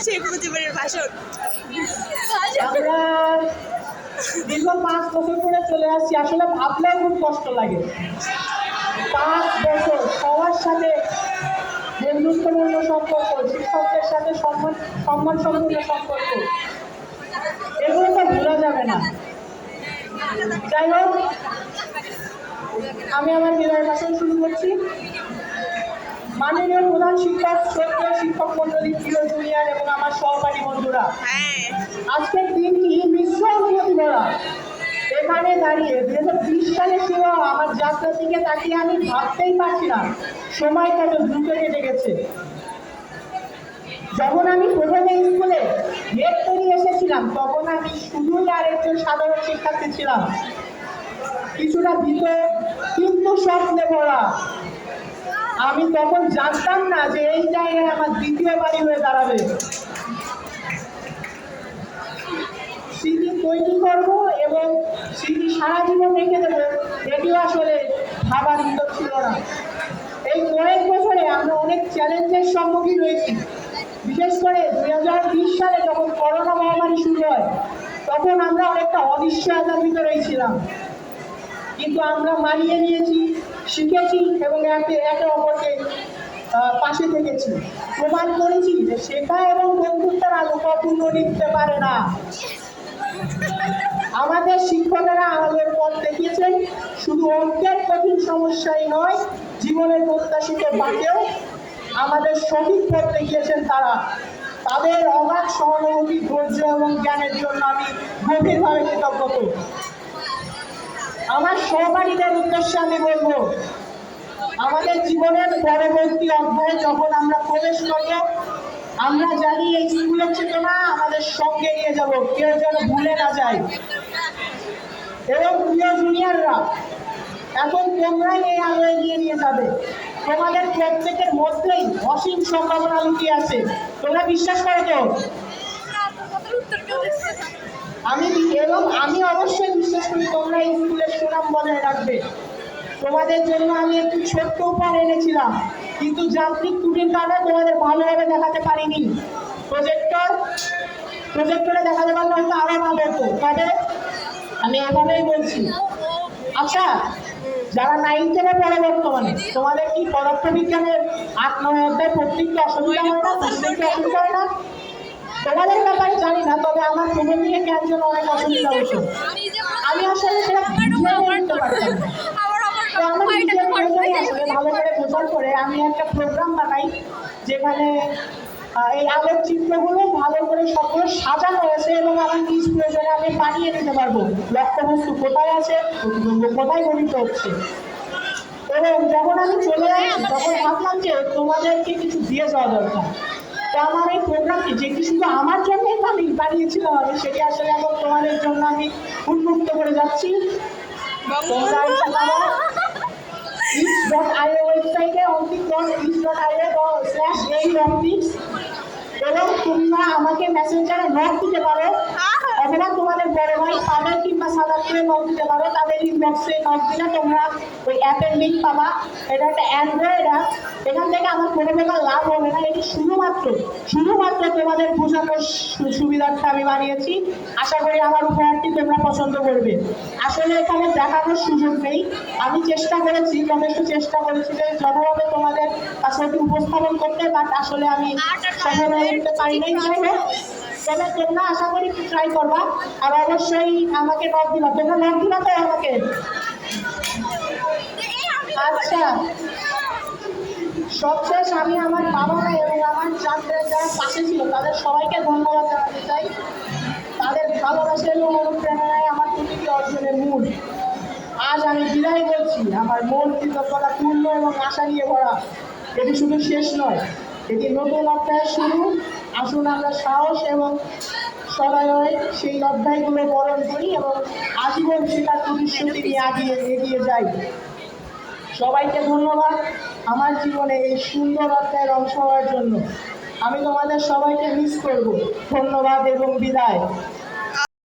শেখ মুজিবের ভাষণ। আমরা দীর্ঘ 5 বছর ধরে চলে আসছি, আসলে ভাবলেও খুব কষ্ট লাগে। 5 বছর সবার সাথে বন্ধুত্বপূর্ণ সম্পর্ক, শিক্ষকদের সাথে সম্মানসম্পূর্ণ সম্পর্ক, এগুলো তো ভোলা যাবে না। যাই হোক, আমি আমার বিদায় ভাষণ শুরু করছি। মাননীয় প্রধান শিক্ষক, শ্রদ্ধেয় শিক্ষক মন্ডলী, প্রিয় জুনিয়র এবং আমার সহপাঠী বন্ধুরা, আজকের দিনটি মিশ্র অনুভূতি ভরা। এখানে দাঁড়িয়ে 2020 সালে শুরু আমার যাত্রার দিকে তাকিয়ে আমি ভাবতেই পারছি না সময় কত দ্রুত কেটে গেছে। যখন আমি প্রথমে স্কুলে গেট তৈরি এসেছিলাম, তখন আমি শুধুই আর একজন সাধারণ শিক্ষার্থী ছিলাম, কিছুটা ভীত কিন্তু স্বপ্নে ভরা। আমি তখন জানতাম না যে এই জায়গায় আমার দ্বিতীয় বাড়ি হয়ে দাঁড়াবে। স্মৃতি তৈরি করবো এবং স্মৃতি সারা জীবন রেখে দেবো, এটিও আসলে ভাবার উদ্যোগ ছিল না। এই কয়েক বছরে আমরা অনেক চ্যালেঞ্জের সম্মুখীন হয়েছি। বিশেষ করে 2020 সালে যখন করোনা মহামারী শুরু হয়, তখন আমরা অনেকটা অনিশ্চয়তার ভিতরেই ছিলাম, কিন্তু আমরা মানিয়ে নিয়েছি, শিখেছি এবং একে অপরকে পাশে থেকেছি। প্রমাণ করেছি যে শেখা এবং বন্ধুত্বের আলো কখনো নিতে পারে না। আমাদের শিক্ষকেরা আমাদের পথ দেখিয়েছেন, শুধু অঙ্কের কঠিন সমস্যাই নয়, জীবনের প্রত্যাশিত বাঁকেও আমাদের সঠিক পথ দেখিয়েছেন তারা। তাদের অবাধ সহানুভূতি, ধৈর্য এবং জ্ঞানের জন্য আমি গভীরভাবে কৃতজ্ঞ। আমার সহপাঠীদের উদ্দেশ্যে আমি বলবো, আমাদের জীবনের পরবর্তী অধ্যায়ে যখন আমরা প্রবেশ করব, আমরা জানি এই স্কুলের চেতনা আমাদের সঙ্গে নিয়ে যাব, কেউ যেন ভুলে না যায়। এবং প্রিয় জুনিয়ররা, এখন তোমরাই এই আলো এগিয়ে নিয়ে যাবে। তোমাদের প্রত্যেকের মধ্যেই অসীম সম্ভাবনা লুকিয়ে আছে, তোমরা বিশ্বাস করো তো? আমি অবশ্যই বিশ্বাস করি তোমরা এই স্কুলের সুনাম বজায় রাখবে। তোমাদের জন্য আমি একটু ছোট্ট উপহার এনেছিলাম, কিন্তু যান্ত্রিক ত্রুটির কারণে তোমাদের ভালোভাবে দেখাতে পারিনি। প্রজেক্টরে দেখাতে পারলে হয়তো আরো ভালো হতো, তবে আমি এভাবেই বলছি। আচ্ছা, যারা 9 থেকে পড়ে বর্তমানে, তোমাদের কি পদার্থবিজ্ঞানের 8-9 অধ্যায় প্রত্যেকটা অসুবিধা হয় না? অসুবিধা হয় না? তোমাদের ব্যাপারে জানি না, তবে আমার প্রথম দিকে জ্ঞান জন্য অনেক অসুবিধা হতো। আমি আসলে সেটা বুঝতে পারতাম না। তো আমার নিজের প্রয়োজনে আসলে ভালো করে বোঝার পরে আমি একটা প্রোগ্রাম বানাই, যেখানে এই আলোকচিত্রগুলো ভালো করে সকল সাজানো হয়েছে এবং আমার নিজ প্রয়োজনে আমি বানিয়ে নিতে পারবো লক্ষ্যবস্তু কোথায় আছে, প্রতিবিম্ব কোথায় গঠিত হচ্ছে। এবং যখন আমি চলে আসছি, তখন ভাবলাম যে তোমাদেরকে কিছু দিয়ে যাওয়া দরকার। তো আমার এই প্রোগ্রামটি, যেটি শুধু আমার জন্যই বানিয়েছিলাম আমি, সেটি আসলে এখন তোমাদের জন্য আমি উন্মুক্ত করে যাচ্ছি। তোমরা each.io ওয়েবসাইটে ontic.each.io/এই এবং তোমরা আমাকে মেসেঞ্জারে নক দিতে পারো, অথবা তোমাদের বড় ভাই পাবেল কিংবা সাদাতকে নক দিতে পারো। তাদের ইনবক্সে নক দিলে তোমরা ওই অ্যাপের লিঙ্ক পাবা। এটা একটা অ্যান্ড্রয়েড অ্যাপ, এখান থেকে আমার কোনো প্রকার লাভ হবে না। এটি শুধুমাত্র তোমাদের বোঝানোর সুবিধার্থে আমি বানিয়েছি। আশা করি আমার উপহারটি তোমরা পছন্দ করবে। আসলে এখানে দেখানোর সুযোগ নেই, আমি যথেষ্ট চেষ্টা করেছি যে যথাভাবে তোমাদের কাছে উপস্থাপন করতে, বাট আসলে আমি সফল হয়ে উঠতে পারি নাই। তবে তোমরা আশা করি ট্রাই করবা, আর অবশ্যই আমাকে নক দিবা। তোমরা নক দিবা তো আমাকে? আচ্ছা, সবশেষ আমি আমার বাবা মা এবং আমার যারা পাশে ছিল তাদের সবাইকে ধন্যবাদ জানাতে চাই। তাদের ভালোবাসা এবং অনুপ্রেরণায় আমার প্রতিটি অর্জনের মূল। আজ আমি বিদায় বলছি আমার মন কৃতজ্ঞতা পূর্ণ এবং আশা নিয়ে ভরা। এটি শুধু শেষ নয়, এটি নতুন অধ্যায়ের শুরু। আসুন আমরা সাহস এবং সদয় সেই অধ্যায়গুলো বরণ করি এবং আজীবন সেটার প্রতিশ্রুতি নিয়ে এগিয়ে যাই। সবাইকে ধন্যবাদ আমার জীবনে এই সুন্দর অধ্যায়ের অংশ হওয়ার জন্য। আমি তোমাদের সবাইকে মিস করব। ধন্যবাদ এবং বিদায়।